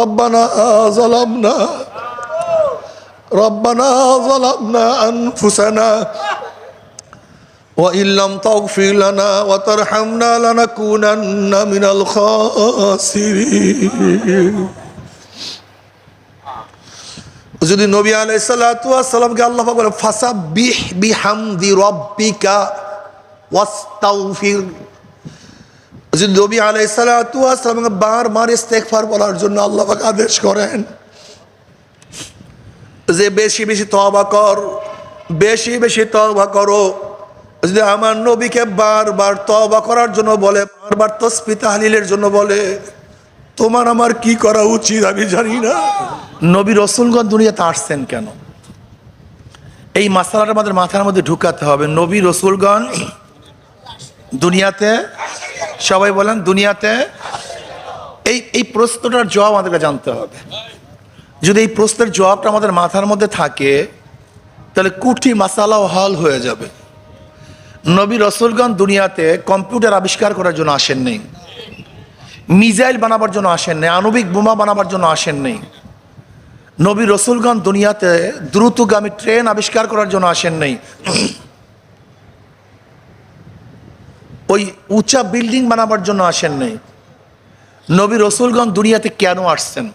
রব্বানা যালামনা আনফুসানা ওয়া ইল্লাম তাগফির লানা ওয়া তারহামনা লানাকুনান্না মিনাল খাসিরিন। যদি নবী আলাইহিস সালাতু ওয়াস সালামকে আল্লাহ পাক বলে ফাসাব্বিহ বিহামদি রাব্বিকা ওয়াস্তাগফির, যদি নবী আলাইহিস সালাতু ওয়াস সালামকে বারবার ইস্তেগফার বলার জন্য আল্লাহ পাক আদেশ করেন যে বেশি বেশি তওবা কর, বেশি বেশি তওবা করো। যদি আমার নবীকে বারবার তওবা করার জন্য বলে, বারবার তাসবিহ তাহলিলের জন্য বলে, তোমার আমার কি করা উচিত আমি জানি না। নবী রাসূলগণ দুনিয়াতে আসছেন কেন? এই মাসালাটা আমাদের মাথার মধ্যে ঢুকাতে হবে। নবী রাসূলগণ দুনিয়াতে, সবাই বলেন দুনিয়াতে, এই প্রশ্নটার জবাব আমাদেরকে জানতে হবে। যদি এই প্রশ্নের জবাবটা আমাদের মাথার মধ্যে থাকে তাহলে কুঠি মাসালাও হল হয়ে যাবে। নবী রাসূলগণ দুনিয়াতে কম্পিউটার আবিষ্কার করার জন্য আসেন নেই, মিসাইল বানাবার জন্য আসেন নেই, আণবিক বোমা বানাবার জন্য আসেন নেই। নবী রাসূলগণ দুনিয়াতে দ্রুতগামী ট্রেন আবিষ্কার করার জন্য আসেন নেই, ওই উঁচা বিল্ডিং বানাবার জন্য আসেন নেই। নবী রাসূলগণ দুনিয়াতে কেন আসছেন?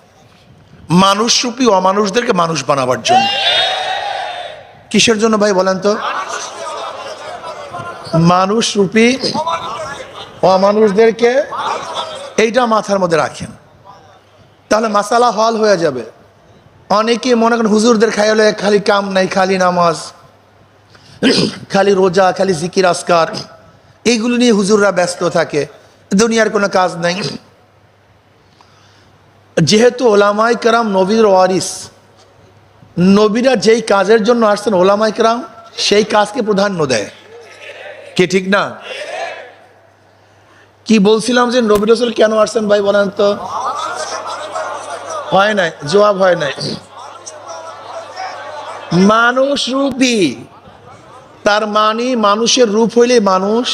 মানুষরূপী অমানুষদেরকে মানুষ বানাবার জন্য। কিসের জন্য ভাই বলেন তো? মানুষরূপী অমানুষদেরকে, এইটা মাথার মধ্যে রাখেন, তাহলে মাসালা হল হয়ে যাবে। অনেকে মনে করেন হুজুরদের খাইলে খালি কাম নাই, খালি নামাজ, খালি রোজা, খালি জিকির আসকার, এইগুলো নিয়ে হুজুররা ব্যস্ত থাকে, দুনিয়ার কোনো কাজ নাই। যেহেতু ওলামায়ে কেরাম নবীর ওয়ারিস, নবীরা যেই কাজের জন্য আসছেন ওলামায়ে কেরাম সেই কাজকে প্রাধান্য দেয়। কি ঠিক না? কি বলছিলাম যে নবী রাসূল কেন আসছেন ভাই বলেন তো? হয় নাই, জবাব হয় নাই। মানুষ রূপী, তার মানে মানুষের রূপ হইলে মানুষ,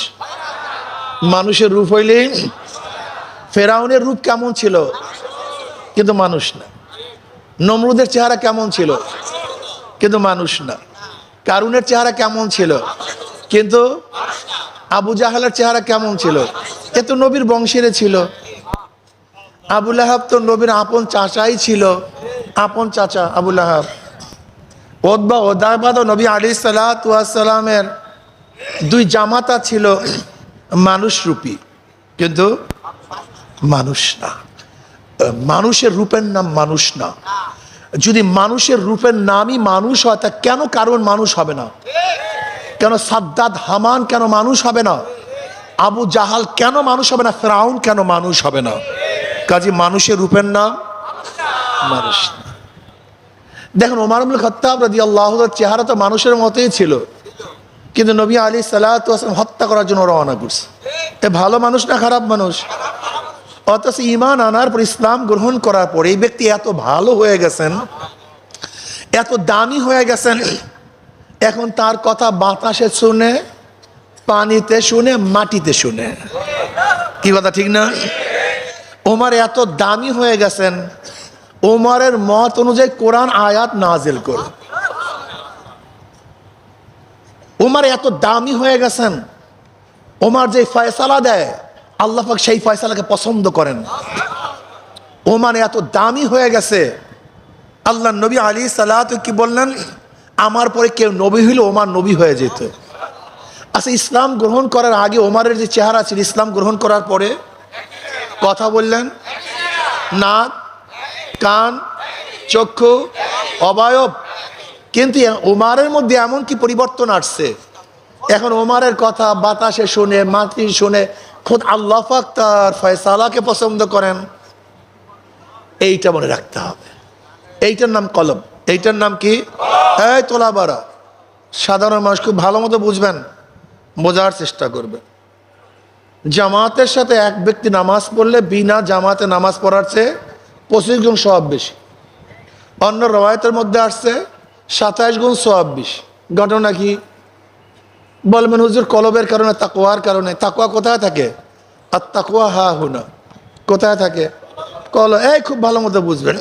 মানুষের রূপ হইলে, ফেরাউনের রূপ কেমন ছিল? কিন্তু মানুষ না। নমরুদের চেহারা কেমন ছিল? কিন্তু মানুষ না। কারুনের চেহারা কেমন ছিল? কিন্তু আবু জাহালের চেহারা কেমন ছিল? এ তো নবীর বংশের ছিল। আবু লাহাব তো নবীর আপন চাচাই ছিল, আপন চাচা আবু লাহাব। ওতবা ওদাবা তো নবী আলাইহিস সালাতু ওয়াস সালামের দুই জামাতা ছিল, মানুষ রূপী কিন্তু মানুষ না। মানুষের রূপের নাম মানুষ না। যদি মানুষের রূপের নামই মানুষ হয় তা কেন কারণ মানুষ হবে না? কেন সাদ্দাদ হামান কেন মানুষ হবে না? আবু জাহাল কেন মানুষ হবে না? ফেরাউন কেন মানুষ হবে না? কাজে মানুষের রূপের নাম মানুষ না। দেখুন ওমর ইবনে খাত্তাব রাদিয়াল্লাহু আনহু চেহারা তো মানুষের মতোই ছিল, কিন্তু নবী আলাইহিস সালাতু ওয়াস সালাম হত্যা করার জন্য রওনা করছে। এ ভালো মানুষ না খারাপ মানুষ? অথচ ঈমান আনার পর, ইসলাম গ্রহণ করার পর এই ব্যক্তি এত ভালো হয়ে গেছেন, এত দামি হয়ে গেছেন, এখন তার কথা বাতাসে শুনে, পানিতে শুনে, মাটিতে শুনে। কি কথা ঠিক না? ওমর এত দামি হয়ে গেছেন, ওমরের মত অনুযায়ী কোরআন আয়াত নাজিল করে। ওমর এত দামি হয়ে গেছেন, ওমর যে ফয়সালা দেয় আল্লাহ পাক সেই ফয়সালাকে পছন্দ করেন। ওমর এত দামি হয়ে গেছে, আল্লাহ নবী আলাইহিস সালাতু কি বললেন? আমার পরে কেউ নবী হইলে ওমর নবী হয়ে যেত। আচ্ছা, ইসলাম গ্রহণ করার আগে ওমরের যে চেহারা ছিল, ইসলাম গ্রহণ করার পরে কথা বললেন, নাক, কান, চক্ষু, অবয়ব, কিন্তু ওমরের মধ্যে এমন কি পরিবর্তন আসছে, এখন ওমরের কথা বাতাসে শুনে, মাটি শুনে, খোদ আল্লাহ পাক তার ফয়সালাকে পছন্দ করেন। এইটা মনে রাখতে হবে। এইটার নাম কলম। এইটার নাম কি? এই তোলাবাড়া। সাধারণ মানুষ খুব ভালো মতো বুঝবেন, বোঝার চেষ্টা করবেন। জামাতের সাথে এক ব্যক্তি নামাজ পড়লে বিনা জামাতে নামাজ পড়ার চেয়ে 25 গুণ সওয়াব বেশি। অন্য রওয়ায়াতের মধ্যে আসছে 27 গুণ সওয়াব বেশি। ঘটনা কি? বলবেন হুজুর কলবের কারণে, তাকওয়ার কারণে। তাকওয়া কোথায় থাকে? আর তাকওয়া হা হুনা। কোথায় থাকে? কলব, এই খুব ভালো মতো বুঝবেন।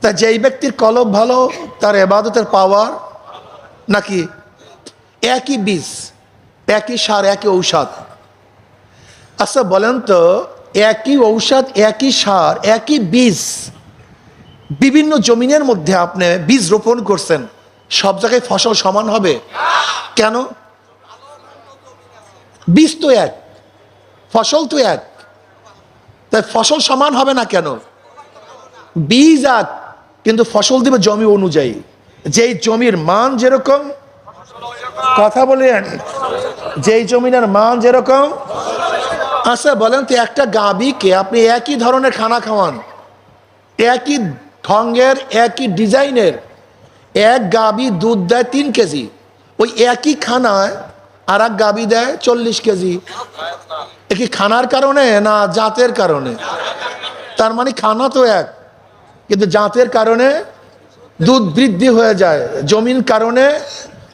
তা যেই ব্যক্তির কলব ভালো তার ইবাদতের পাওয়ার নাকি একই বীজ, একই সার, একই ঔষধ। আচ্ছা বলেন তো, একই ঔষধ, একই সার, একই বীজ বিভিন্ন জমিনের মধ্যে আপনি বীজ রোপণ করছেন, সব জায়গায় ফসল সমান হবে? কেন? বীজ তো এক, ফসল তো এক, তাই ফসল সমান হবে না কেন? বীজ এক কিন্তু ফসল দিবে জমি অনুযায়ী। যেই জমির মান যেরকম, কথা বলেন, যেই জমিনের মান যেরকম। আচ্ছা বলেন তো, একটা গাভীকে আপনি একই ধরনের খানা খাওয়ান, একই ঢঙ্গের, একই ডিজাইনের, এক গাভী দুধ দেয় 3 কেজি, ওই একই খানায় আর এক গাভী দেয় 40 কেজি। এ কি খানার কারণে না জাতের কারণে? তার মানে খানা তো এক, কিন্তু জাতের কারণে দুধ বৃদ্ধি হয়ে যায়, জমির কারণে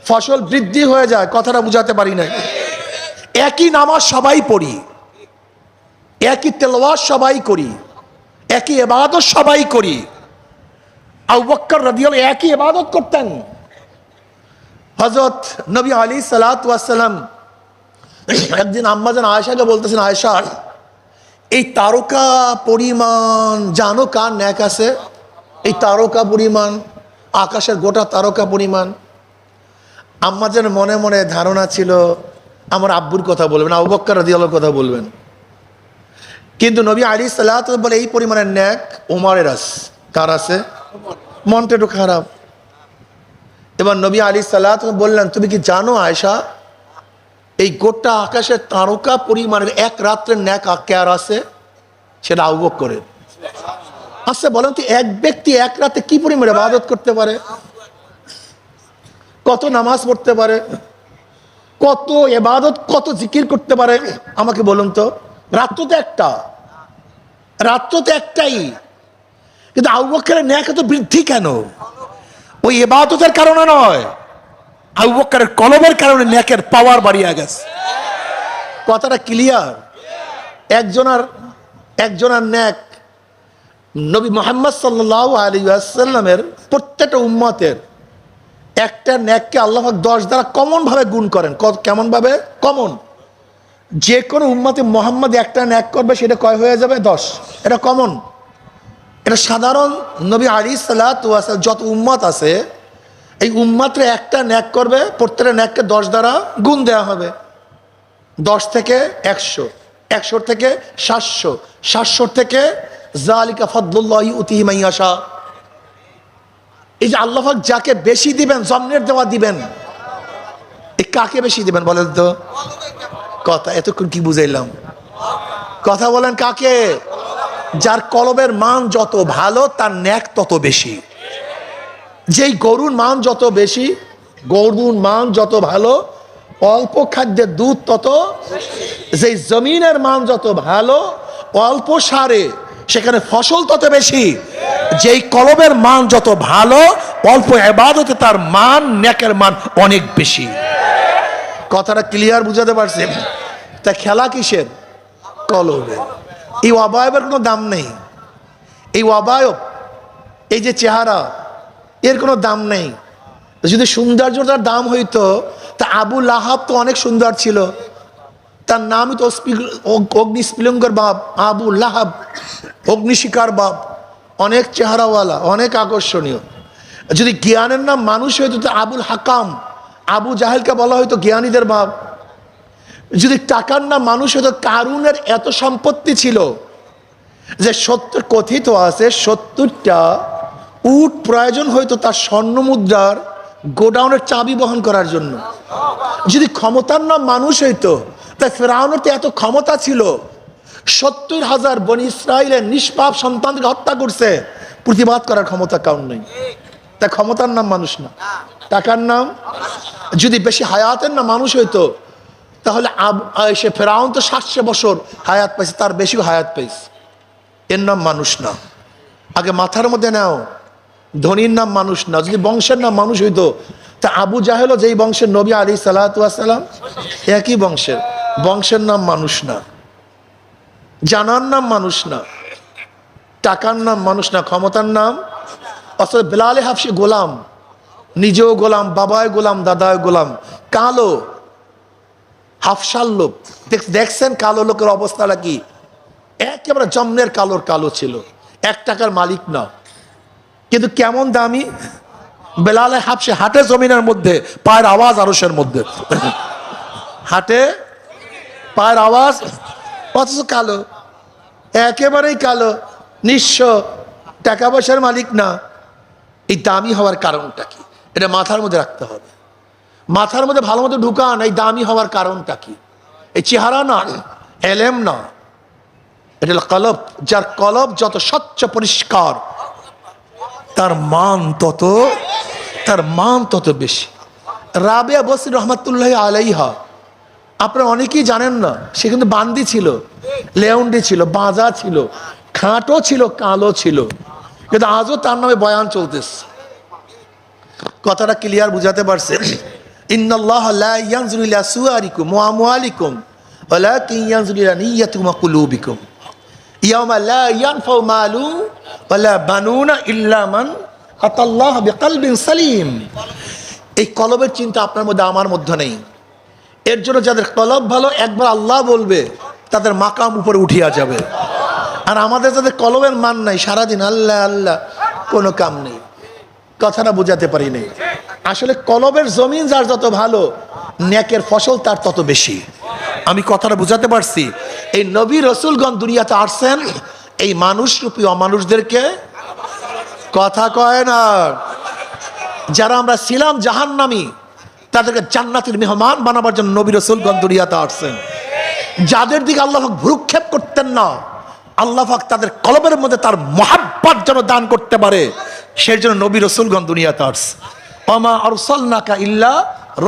ফসল বৃদ্ধি হয়ে যায়। কথাটা বুঝাতে পারি না? একই নামাজ সবাই পড়ি, একই তেলাওয়াত সবাই করি, একই ইবাদত সবাই করি। আবু বকর রাদিয়াল্লাহু একই ইবাদত করতেন। হযরত নবী আলাইহিস সালাতু ওয়াস সালাম একদিন আম্মাজান আয়েশাকে বলতেছেন, আয়েশা, এই তারকা পরিমাণ জানো কার নেক আছে? এই তারকা পরিমাণ, আকাশের গোটা তারকা পরিমাণ। আম্মাজান মনে মনে ধারণা ছিল আমার আব্বুর কথা বলবেন, আবু বকর রাদিয়াল্লাহু কথা বলবেন, কিন্তু নবী আলাইহিস সালাতু বলে এই পরিমাণের নেক ওমরের আছে। কার আছে? মনটা একটু খারাপ। এবার নবী আলাইহিস সালাতু বললেন, তুমি কি জানো আয়েশা, এই গোটা আকাশের তারকা পরিমাণের এক রাত্রের নেক কার আছে? সেটা আবু বকরের। আচ্ছা বলেন তো, এক ব্যক্তি এক রাতে কি পরিমাণ ইবাদত করতে পারে? কত নামাজ পড়তে পারে, কত ইবাদত, কত জিকির করতে পারে? আমাকে বলুন তো। রাত্র তো একটা, রাত্র তো একটাই, কিন্তু আবু বকরের নেক এত বৃদ্ধি কেন? ওই ইবাদতের কারণে নয়, আবু বকরের কলবের কারণে নেকের পাওয়ার বাড়িয়ে গেছে। কথাটা ক্লিয়ার? একজনের নেক নবী মুহাম্মদ সাল্লাল্লাহু আলাইহি ওয়াসাল্লামের প্রত্যেকটা উম্মতের একটা নেককে আল্লাহ পাক 10 দ্বারা কমন ভাবে গুণ করেন। কেমন ভাবে? কমন। যে কোনো উম্মতে মুহাম্মদ একটা নেক করবে, সেটা কয় হয়ে যাবে? 10। এটা কমন, এটা সাধারণ। নবী আলাইহিস সালাতু ওয়াস সালাম যত উম্মত আছে, এই উম্মতরে একটা নেক করবে, প্রত্যেকটা নেককে 10 দ্বারা গুণ দেওয়া হবে। 10 থেকে 100, 100 থেকে 700, 700 থেকে যালিকা ফাদলুল্লাহি ইউতিহি মান ইয়াশা। এই যে আল্লাহ পাক যাকে বেশি দিবেন, জমনের দেওয়া দিবেন, এই কাকে বেশি দিবেন বলেন তো? কথা এতক্ষণ কি বুঝাইলাম? কথা বলেন, কাকে? যার কলবের মান যত ভালো তার নেক তত বেশি। যেই গরুর মান যত বেশি, গরুর মান যত ভালো, অল্প খাদ্যের দুধ তত। যেই জমিনের মান যত ভালো, অল্প সারে সেখানে ফসল তত বেশি। যেই কলবের মান যত ভালো, অল্প ইবাদতে তার মান, নেকের মান অনেক বেশি। কথাটা ক্লিয়ার বুঝাতে পারছি? তা খেলা কিসের? কলবে। এই অবয়বের কোনো দাম নেই। এই অবয়ব, এই যে চেহারা, এর কোনো দাম নেই। যদি সৌন্দর্যটার দাম হইতো, তা আবু লাহাব তো অনেক সুন্দর ছিল, তার নামই তো অগ্নিস্ফুলিঙ্গের বাপ। আবু লাহাব অগ্নিশিখার বাপ, অনেক চেহারাওয়ালা, অনেক আকর্ষণীয়। যদি জ্ঞানের নাম মানুষ হইতো, তো আবুল হাকাম, আবু জাহেলকে বলা হয়তো জ্ঞানীদের বাপ। যদি টাকার নাম মানুষ হইতো, কারুনের এত সম্পত্তি ছিল যে 70 কথিত আছে 70টা উট প্রয়োজন হয়তো তার স্বর্ণ মুদ্রার গোডাউনের চাবি বহন করার জন্য। যদি ক্ষমতার নাম মানুষ হইতো, তাই ফেরাউনের তো এত ক্ষমতা ছিল, 70,000 বনি ইসরাইলের নিষ্পাপ সন্তানকে হত্যা করছে, প্রতিবাদ করার ক্ষমতা কারণ নেই। তা ক্ষমতার নাম মানুষ না, টাকার নাম। যদি বেশি হায়াতের নাম মানুষ হইতো, তাহলে সে ফেরাউন তো 700 বছর হায়াত পাইছে, তার বেশিও হায়াত পাইছে। এর নাম মানুষ না। আগে মাথার মধ্যে নাও, ধনীর নাম মানুষ না। যদি বংশের নাম মানুষ হইতো, তা আবু জাহেলও যেই বংশের, নবী আলাইহিস সালাতু ওয়াস সালাম একই বংশের, বংশের নাম মানুষ না, জানার নাম মানুষ না। টাকার নাম মানুষ না, ক্ষমতার নাম। অথচ বেলালে হাফসি গোলাম, নিজেও গোলাম, বাবায় গোলাম, দাদায় গোলাম। কালো হাফসার লোক, দেখছেন কালো লোকের অবস্থাটা কি? একেবারে জন্মের কালোর কালো ছিল, 1 টাকার মালিক না, কিন্তু কেমন দামি। বেলালে হাফসি হাটে জমিনের মধ্যে, পায়ের আওয়াজ আরশের মধ্যে। হাটে পায়ের আওয়াজ, অথচ কালো, একেবারেই কালো, নিঃস্ব, টাকা পয়সার মালিক না। এই দামি হওয়ার কারণটা কি? এটা মাথার মধ্যে রাখতে হবে, মাথার মধ্যে ভালো মতো ঢুকান। এই দামি হওয়ার কারণটা কি? এই চেহারা না, এলেম না, এটা হলো কলব। যার কলব যত স্বচ্ছ পরিষ্কার, তার মান তত বেশি। রাবেয়া বসরি রহমাতুল্লাহ আলাইহা, আপনারা অনেকেই জানেন না, সে কিন্তু বান্দি ছিল, লেউন্ডি ছিল, বাজা ছিল, খাঁটো ছিল, কালো ছিল, কিন্তু আজও তার নামে বয়ান চলতেছে। কথাটা ক্লিয়ার বুঝাতে পারছে? ইন্নাল্লাহ লা ইয়ানজুরু ইলা সুওয়ারিকুম ওয়া আমওয়ালিকুম ওয়ালাকিন ইয়ানজুরু ইলা নিয়্যাতিকুম ওয়া কুলুবিকুম ইয়াওমা লা ইয়ানফাউ মালু ওয়ালা বানুনা ইল্লা মান আতাল্লাহ বিকলবিন সালিম। এই কলবের চিন্তা আপনার মধ্যে, আমার মধ্যে নেই। এর জন্য যাদের কলব ভালো, একবার আল্লাহ বলবে তাদের মাকাম উপরে উঠিয়া যাবে। আর আমাদের যাদের কলবের মান নাই, সারাদিন আল্লাহ আল্লাহ, কোনো কাম নেই। কথাটা বুঝাতে পারি নাই। আসলে কলবের জমিন যার যত ভালো, নেকের ফসল তার তত বেশি। আমি কথাটা বুঝাতে পারছি? এই নবী রসুলগণ দুনিয়াতে আসছেন এই মানুষরূপী অমানুষদেরকে, কথা কয় না, যারা আমরা ছিলাম জাহান্নামী, তাদেরকে জান্নাতের মেহমান বানাবার জন্য নবী রসুলগণ দুনিয়াতে আসছেন। যাদের দিকে আল্লাহ পাক ভ্রুক্ষেপ করতেন না, আল্লাহ পাক তাদের কলবের মধ্যে তার মহাব্বত যেন দান করতে পারে, সেই জন্য নবী রসুলগণ দুনিয়াতে আসছে। ওমা আরসালনাকা ইল্লা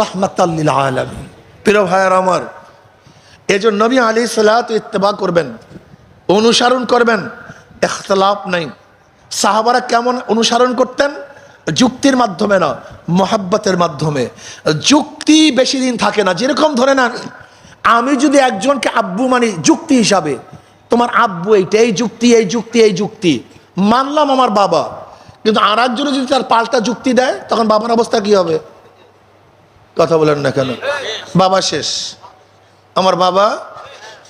রাহমাতাল লিল আলামিন। প্রিয় ভাইয়ার আমার, এজন্য নবী আলাইহিস সালাতু ইত্তেবা করবেন, অনুসরণ করবেন, ইখতিলাফ নাই। সাহাবারা কেমন অনুসরণ করতেন? যুক্তির মাধ্যমে না, মহাব্বতের মাধ্যমে। যুক্তি বেশি দিন থাকে না। যেরকম ধরে নেন, আমি যদি একজনকে আব্বু মানি যুক্তি হিসাবে, তোমার আব্বু এইটা, এই যুক্তি, এই যুক্তি, এই যুক্তি মানলাম আমার বাবা, কিন্তু আর একজনে যদি তার পাল্টা যুক্তি দেয়, তখন বাবার অবস্থা কি হবে? কথা বলেন না কেন? বাবা শেষ। আমার বাবা,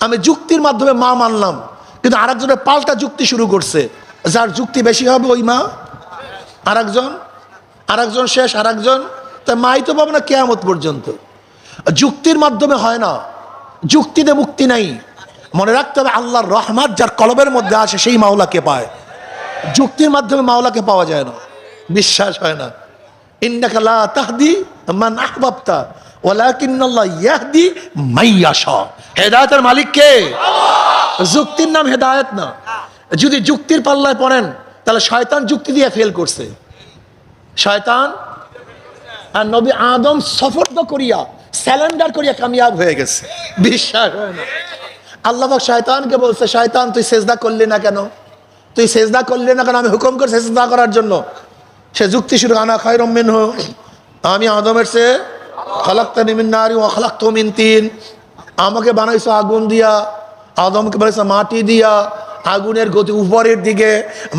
আমি যুক্তির মাধ্যমে মা মানলাম, কিন্তু আর একজনের পাল্টা যুক্তি শুরু করছে, যার যুক্তি বেশি হবে ওই মা। আরেকজন শেষ, আরেকজন, তা মাই তো পাবো না কিয়ামত পর্যন্ত। যুক্তির মাধ্যমে হয় না, যুক্তিতে মুক্তি নাই। মনে রাখতে হবে, আল্লাহর রহমত যার কলবের মধ্যে আসে সেই মাওলাকে পায়। যুক্তির মাধ্যমে মাওলাকে পাওয়া যায় না, বিশ্বাস হয় না। ইন্নাকা লা তাহদি মান আহবাবতা ওয়ালাকিন্নাল্লাহ ইয়াহদি মান ইয়াশা। হেদায়েতের মালিক কে? যুক্তির নাম হেদায়েত না। যদি যুক্তির পাল্লায় পড়েন, তাহলে শয়তান যুক্তি দিয়ে ফেল করছে। শয়তান আর নবী আদম সফর্দ করিয়া, স্যালেন্ডার করিয়া কামিয়াব হয়ে গেছে, বিশ্বাস হয় না। আল্লাহ পাক শয়তানকে বলছে, শয়তান তুই সেজদা করলি না কেন? তুই সেজদা করলি না কেন? আমি হুকুম করছি সেজদা করার জন্য। সে যুক্তি শুরু, আনা খায়রুম মিনহু, আমি আদমের চেয়ে, খালাকতানি মিন নারি ওয়া খালাকতু মিন তিন, আমাকে বানাইছো আগুন দিয়া, আদমকে বানাইছো মাটি দিয়া। আগুনের গতি উপরের দিকে,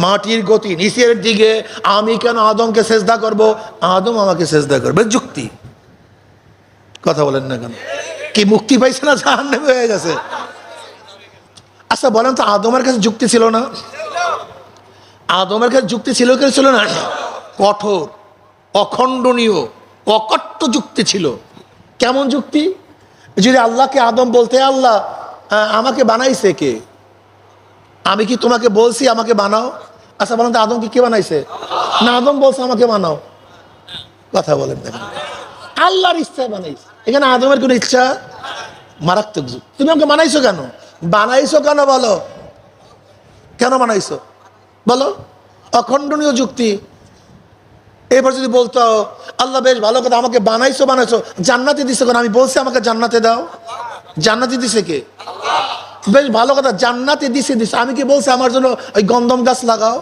মাটির গতি নিচের দিকে, আমি কেন আদমকে সেজদা করব? আদম আমাকে সেজদা করবে। যুক্তি। কথা বলেন না কেন? কি মুক্তি পাইছে না জাহান্নামে হয়ে গেছে? আচ্ছা বলেন তো, আদমের কাছে যুক্তি ছিল না? আদমের কাছে যুক্তি ছিল কি ছিল না? কঠোর, অখণ্ডনীয়, অকট্ট যুক্তি ছিল। কেমন যুক্তি? যদি আল্লাহকে আদম বলতে, আল্লাহ আমাকে বানাইছে কে? আমি কি তোমাকে বলছি আমাকে বানাও? আচ্ছা বলেন তো, আদমকে কে বানাইছে? না, আদম বলছে আমাকে বানাও। কথা বলেন না, আল্লাহর ইচ্ছায় বানাইছে। এখানে আদমের কোন ইচ্ছা? মারাত্মক যুক্তি। তুমি আমাকে বানাইছো কেন? বানাইছো কেন বলো? কেন বানাইছো বলো? অখণ্ডনীয় যুক্তি। এবার যদি বলতো, আল্লাহ বেশ ভালো কথা, আমাকে বানাইছো, জান্নাতে দিছো কেন? আমি বলছি আমাকে জান্নাতে দাও। জান্নাতে দিছে কে? বেশ ভালো কথা, জান্নাতে দিছে। আমি কি বলছি আমার জন্য ওই গন্ধম গাছ লাগাও?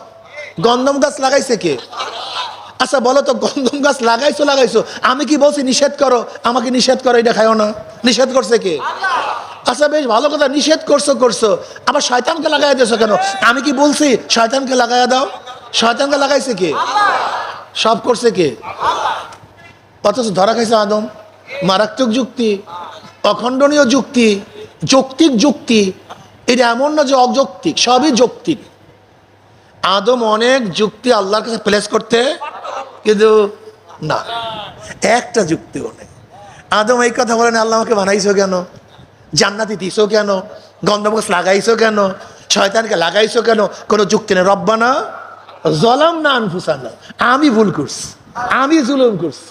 গন্ধম গাছ লাগাইছে কে? আচ্ছা বলো তো, গন্ধম গাছ লাগাইছো, আমি কি বলছি নিষেধ করো? আমাকে নিষেধ করো, এটা খাইও না। নিষেধ করছে কে? আচ্ছা বেশ ভালো কথা, নিষেধ করছো, আবার শয়তানকে লাগাই দিয়েছো কেন? আমি কি বলছি শয়তানকে লাগাইয়া দাও? শয়তানকে লাগাইছে কে? সব করছে কে? অথচ ধরা খাইছে আদম। মারাত্মক যুক্তি, অখণ্ডনীয় যুক্তি, যৌক্তিক যুক্তি। এটা এমন না যে অযৌক্তিক, সবই যৌক্তিক। আদম অনেক যুক্তি আল্লাহর কাছে প্লেস করতে, কিন্তু না, একটা যুক্তিও নেই। আদম এই কথা বলেন, আল্লাহ আমাকে বানাইছো কেন, জান্নাতি দিছো কেন, গন্ধমুখ লাগাইছো কেন, শয়তানকে লাগাইছো কেন? কোনো যুক্তি নেই। রব্বানা যালামনা আনফুসানা, আমি ভুল করছি, আমি জুলুম করছি।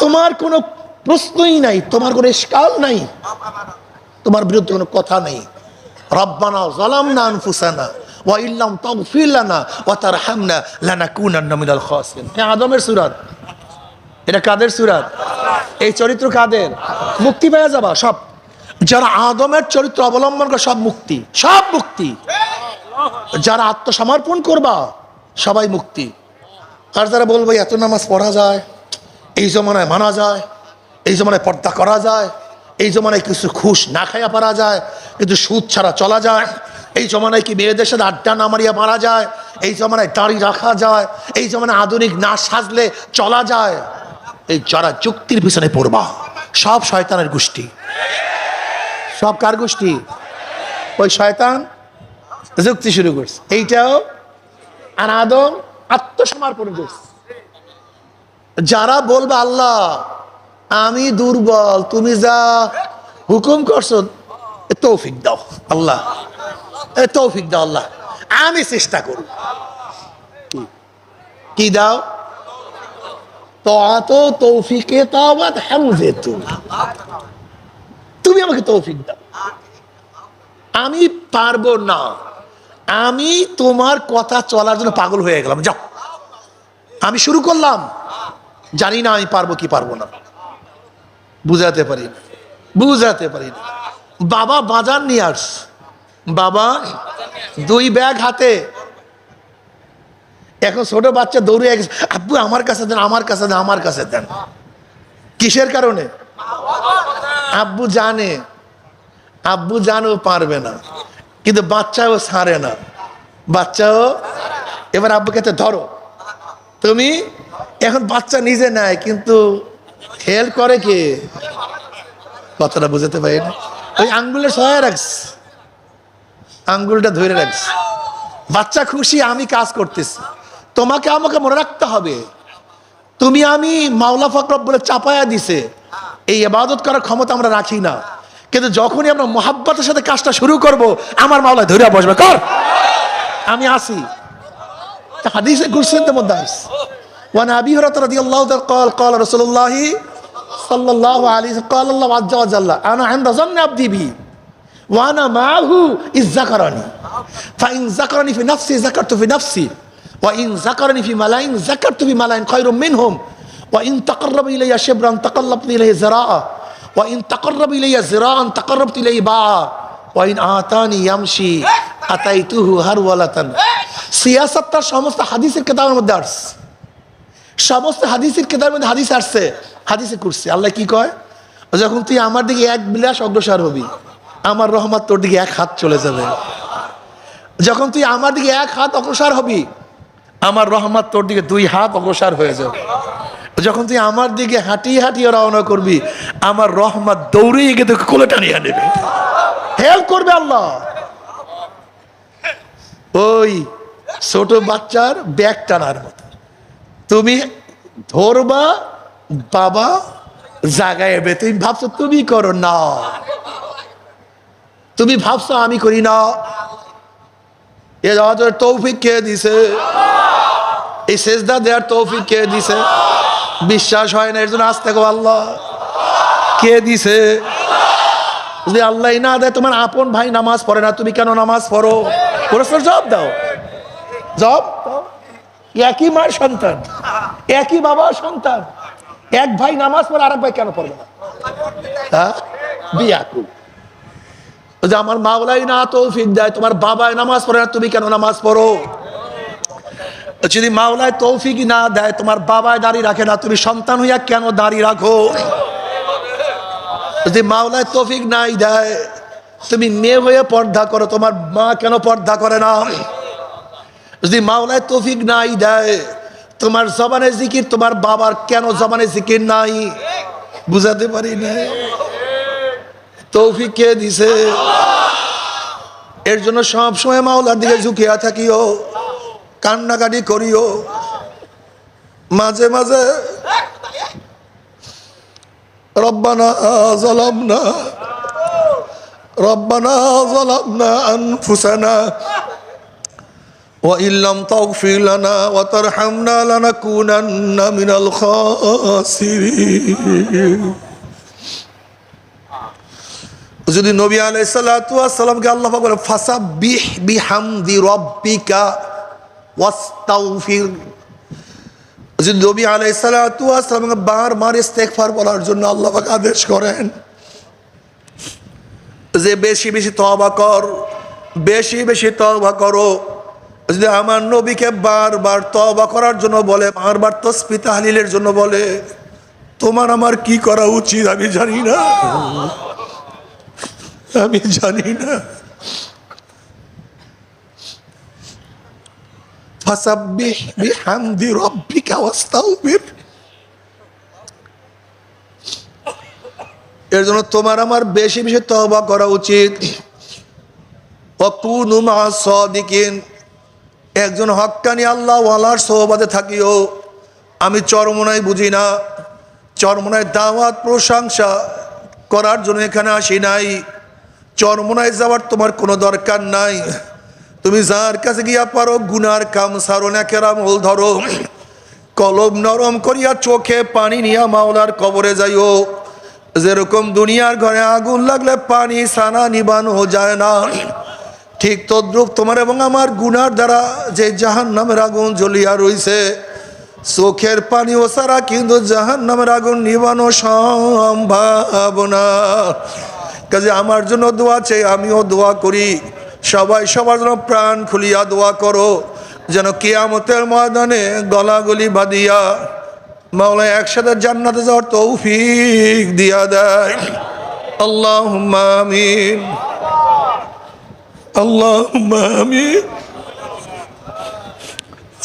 তোমার কোনো প্রশ্নই নাই, তোমার কোনো ইশকাল নাই, তোমার বিরুদ্ধে কোনো কথা নেই। রব্বানা যালামনা আনফুসানা ওয়া ইল্লাম তাগফির লানা ওয়া তারহামনা লানাকুনান্না মিনাল খাসিরিন। আদমের সূরা, এটা কাদের সূরা? এই চরিত্র কাদের? মুক্তি পেয়ে যাবা সব। যারা আদমের চরিত্র অবলম্বন করে সব মুক্তি, সব মুক্তি। যারা আত্মসমর্পণ করবা সবাই মুক্তি। আর যারা বলবো এত নামাজ পড়া যায়, এই জমানায় মানা যায়, এই জমানায় পর্দা করা যায়, এই জমানায় কিছু ঘুষ না খাইয়া পারা যায়, কিন্তু সুদ ছাড়া চলা যায়, এই জমানায় কি মেয়েদের সাথে আড্ডা না মারিয়া মারা যায়, এই জমানায় দাড়ি রাখা যায়, এই জমানায় আধুনিক না সাজলে চলা যায়, এই যারা যুক্তির পিছনে পড়বা সব শয়তানের গোষ্ঠী। সব কার গোষ্ঠী? ওই শয়তান যুক্তি শুরু করছে, এইটাও। আর আদম আত্মসমর্পণ করছে। যারা বলবে আল্লাহ আমি দুর্বল, তুমি যা হুকুম করছো তৌফিক দাও আল্লাহ, তৌফিক দাও আল্লাহ, আমি চেষ্টা করব। কি দাও? তৌফিকে তাওবাত হামজে, তুমি আমাকে তৌফিক দাও। আমি পারবো না, আমি তোমার কথা চলার জন্য পাগল হয়ে গেলাম। যাও, আমি শুরু করলাম, জানি না আমি পারবো কি পারবো না, বুঝাতে পারি না, বুঝাতে পারি না। বাবা বাজার নিয়ে আস, বাবা 2 ব্যাগ হাতে। এখন ছোট বাচ্চা দৌড়ে গেছে, আব্বু আমার কাছে দেন, আমার কাছে দেন, আমার কাছে দেন। কিসের কারণে? আব্বু জানে, আব্বু জানেও পারবে না, কিন্তু বাচ্চাও ছাড়ে না, বাচ্চাও। এবার আব্বুকে ধরো তুমি। এখন বাচ্চা নিজে নেয়, কিন্তু হেল্প করে কে? কথাটা বুঝতে পারি না। ওই আঙ্গুলে সহায় রাখছে, আঙ্গুলটা ধরে রাখছে। বাচ্চা খুশি, আমি কাজ করতেছি। তোমাকে আমাকে মনে রাখতে হবে, তুমি আমি মাওলা ফকর বলে চাপায়া দিছে। এই ইবাদত করার ক্ষমতা আমরা রাখি না, কিন্তু যখনই আমরা মোহাব্বতের সাথে কাজটা শুরু করব, আমার মাওলা ধরে বসবে, কর আমি আসি। হাদিসে কুরসির মধ্যে আছে, ওয়ান আবি হুরায়রা রাদিয়াল্লাহু তাআলা قال قال رسول الله صلى الله عليه وسلم قال الله عز وجل انا عند ظن عبدي بي وانا معه اذ ذكرني فان ذكرني في نفسي ذكرت في نفسي وان ذكرني في ملأ ذكرت في ملأ خير منهم وان تقرب الي شبرا تقربت اليه ذراعا وان تقرب الي ذراعا تقربت اليه باعا وان آتاني يمشي اتيته هرولة। সিয়াসাতটার সমস্ত হাদিসের কিতাবের মধ্যে আসছে, সমস্ত হাদিসের কিতাবের মধ্যে হাদিস আসছে, হাদিসে কুরসি। আল্লাহ কি কয়? যখন তুই আমার দিকে 1 বিলাস অগ্রসর হবি, আমার রহমত তোর দিকে 1 হাত চলে যাবে। যখন তুই আমার দিকে 1 হাত অগ্রসর হবি, আমার রহমত তোর দিকে 2 হাত অগ্রসর হয়ে যাবে। যখন তুই আমার দিকে হাঁটিয়ে হাঁটিয়ে রওনা করবি, আমার রহমত দৌড়িয়ে গিয়ে তোকে কোলে টানিয়ে নেবে, হেল্প করবে আল্লাহ। ওই ছোট বাচ্চার ব্যাগ টানার মতো তুমি ধরবা, বাবা জাগাইবে। তুমি ভাবছো তুমি করো না, তুমি ভাবছো আমি করি না। এ যাওয়ার তৌফিক কে দিছে? এই সেজদা দেওয়ার তৌফিক কে দিছে? বিশ্বাস হয় না, এর জন্য আস্তে গো আল্লাহ কে দিছে? যদি আল্লাহ না দেয়, তোমার আপন ভাই নামাজ পড়ে না, তুমি কেন নামাজ পড়ো? প্রশ্নের জবাব দাও, জবাব দাও। একই মার সন্তান, একই বাবার সন্তান, এক ভাই নামাজ পড়ে, আরেক ভাই কেন পড়বে না? হ্যাঁ, বিয়াকুল। যে আমার মাওলাই না তৌফিক দেয়, তোমার বাবাই নামাজ পড়ে না, তুমি কেন নামাজ পড়ো? যদি মাওলায় তৌফিক না দেয়, তোমার বাবায় দাড়ি রাখে না, তুমি সন্তান হইয়া কেন দাড়ি রাখো? যদি মাওলায় তৌফিক নাই দেয়, তুমি মেয়ে হয়ে পর্দা করো, তোমার মা কেন পর্দা করে না? যদি মাওলায় তৌফিক নাই দেয়, তোমার জবানে জিকির তোমার বাবার কেন জবানে জিকির নাই? বুঝাতে পারি না। তৌফিক কে দিছে? এর জন্য সব সময় মাওলার দিকে ঝুঁকিয়া থাকিও, কান্নাকাটি করিও। মাঝে মাঝে রব্বানা যালামনা আনফুসানা ওয়া ইল্লাম তাগফির লানা ওয়া তারহামনা লানাকুনান্না মিনাল খাসিরিন। যদি নবী আলাইহিস সালাতু ওয়াস সালামকে আল্লাহ পাক বলে ফাসাব্বিহ বিহামদি রাব্বিকা ওয়াস্তাগফির, যদি নবী আলাইহিস সালাতু ওয়াস সালামকে বারবার ইস্তেগফার বলার জন্য আল্লাহ পাক আদেশ করেন যে বেশি বেশি তওবা কর, বেশি বেশি তওবা করো। যদি আমার নবীকে বারবার তওবা করার জন্য বলে, বারবার তাসবিহ তাহলিলের জন্য বলে, তোমার আমার কি করা উচিত আমি জানি না, আমি জানি না। ফাসাব্বিহ বিহামদি রাব্বিকা ওয়াস্তাগফির। এর জন্য তোমার আমার বেশি বেশি তওবা করা উচিত। ওয়া কুনু মা'আস সাদিকিন, একজন হক্কানি আল্লাহ ওয়ালার সোহবতে থাকিও। আমি চরমোনাই বুঝি না, চরমোনায় দাওয়াত প্রশংসা করার জন্য এখানে আসি নাই। চরমোনায় যাওয়ার তোমার কোনো দরকার নাই। তুমি যার কাছে গিয়া পারো গুনার কাম সারো, নেকের আমল ধরো, কলব নরম করিয়া চোখে পানি নিয়া মাওলার কবরে যাইও। যেরকম দুনিয়ার ঘরে আগুন লাগলে পানি সানা নিবানো যায় না, ঠিক তদ্রূপ তোমার এবং আমার গুনার দ্বারা যে জাহান্নামের আগুন জ্বলিয়া রইছে, চোখের পানি ও সারা কিন্তু জাহান্নামের আগুন নিবানো সম্ভব না। কাজে আমার জন্য দোয়া চাই, আমিও দোয়া করি। সবাই সবার জন্য প্রাণ খুলিয়া দোয়া করো, যেন কিয়ামতের ময়দানে গলাগলি বাঁধিয়া মাওলা একসাথে জান্নাতে যাওয়ার তৌফিক দিয়া দেয়। আল্লাহুম্মা আমিন, আল্লাহুম্মা আমিন,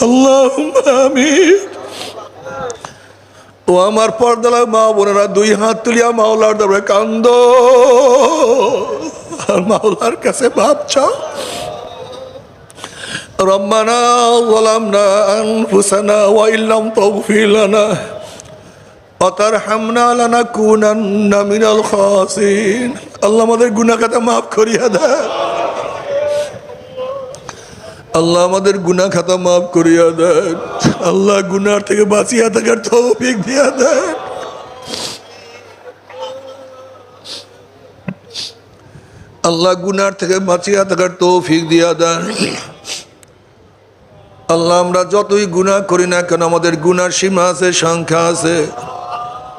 আল্লাহুম্মা আমিন। ও আমার পর্দার মা বোনেরা, দুই হাত তুলিয়া মাওলার দরবারে কান্দো আর মাওলার কাছে মাপ চাও। রব্বানা যালামনা আনফুসানা ওয়া ইল্লাম তাগফির লানা ওয়া তারহামনা লানাকুনান্না মিনাল খাসিরিন। আল্লাহ আমাদের গুনাহ খাতা মাফ করিয়া দেন, আল্লাহ আমাদের গুনাহ খাতা মাফ করিয়া দেন। আল্লাহ গুনার থেকে বাঁচিয়া থাকার তৌফিক দিয়া দেন। আল্লাহ গুনার থেকে বাঁচিয়া থাকার তৌফিক দিয়া দেন। আল্লাহ আমরা যতই গুনাহ করি না কেন, আমাদের গুনার সীমা আছে, সংখ্যা আছে।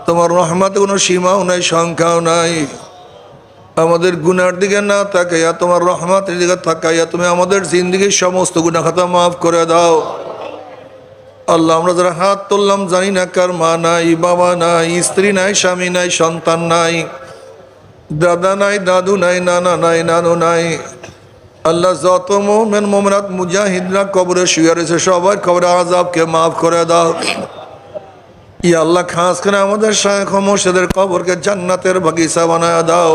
তোমার রহমতে কোনো সীমাও নাই, সংখ্যাও নাই। আমাদের গুনার দিকে না তাকাইয়া তোমার রহমতের দিকে তাকাইয়া তুমি আমাদের জিন্দগির সমস্ত গুনাহ খাতা মাফ করে দাও। আল্লাহ আমরা যারা হাত তুললাম জানি না কার মা নাই, বাবা নাই, স্ত্রী নাই, স্বামী নাই, সন্তান নাই, দাদা নাই, দাদু নাই, নানা নাই, নানু নাই। আল্লাহ যত মুমিন মুমিনাত মুজাহিদরা কবরে শুয়ে রয়েছে সবার কবরে আযাবকে মাফ করে দাও। ইয়া আল্লাহ খাস করে আমাদের শায়েখ ও মুর্শিদের কবরকে জান্নাতের বাগিচা বানায় দাও।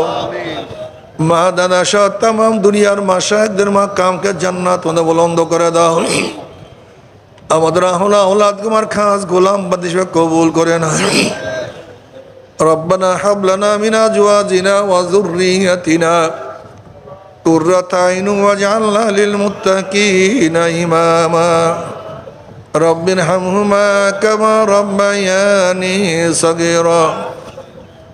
মা দাদা সহ তামাম দুনিয়ার মাশায়েখদের মাকামকে জান্নাত মধ্যে বুলন্দ করে দাও। আমাদের আওলাদ কুমার খাস গোলাম বান্দী হিসেবে কবুল করে না। রব্বানা হাব লানা মিন আজওয়াজিনা ওয়া যুররিয়াতিনা কুররাতা আইনুন ওয়াজআলনা লিল মুত্তাকিনা ইমামা। রব্বিরহামহুমা কামা রাব্বায়ানি সগীরা।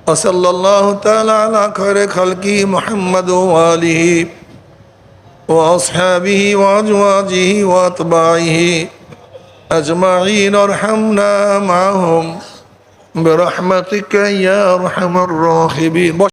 ওয়া সাল্লাল্লাহু তাআলা আলা খায়রি খালকি মুহাম্মাদ ওয়া আলিহি ওয়া আসহাবিহি ওয়া আজওয়াজিহি ওয়া আতবাইহি আজমাইন। আরহামনা মাআহুম বিরহমাতিকা ইয়া আরহামার রাহিমিন।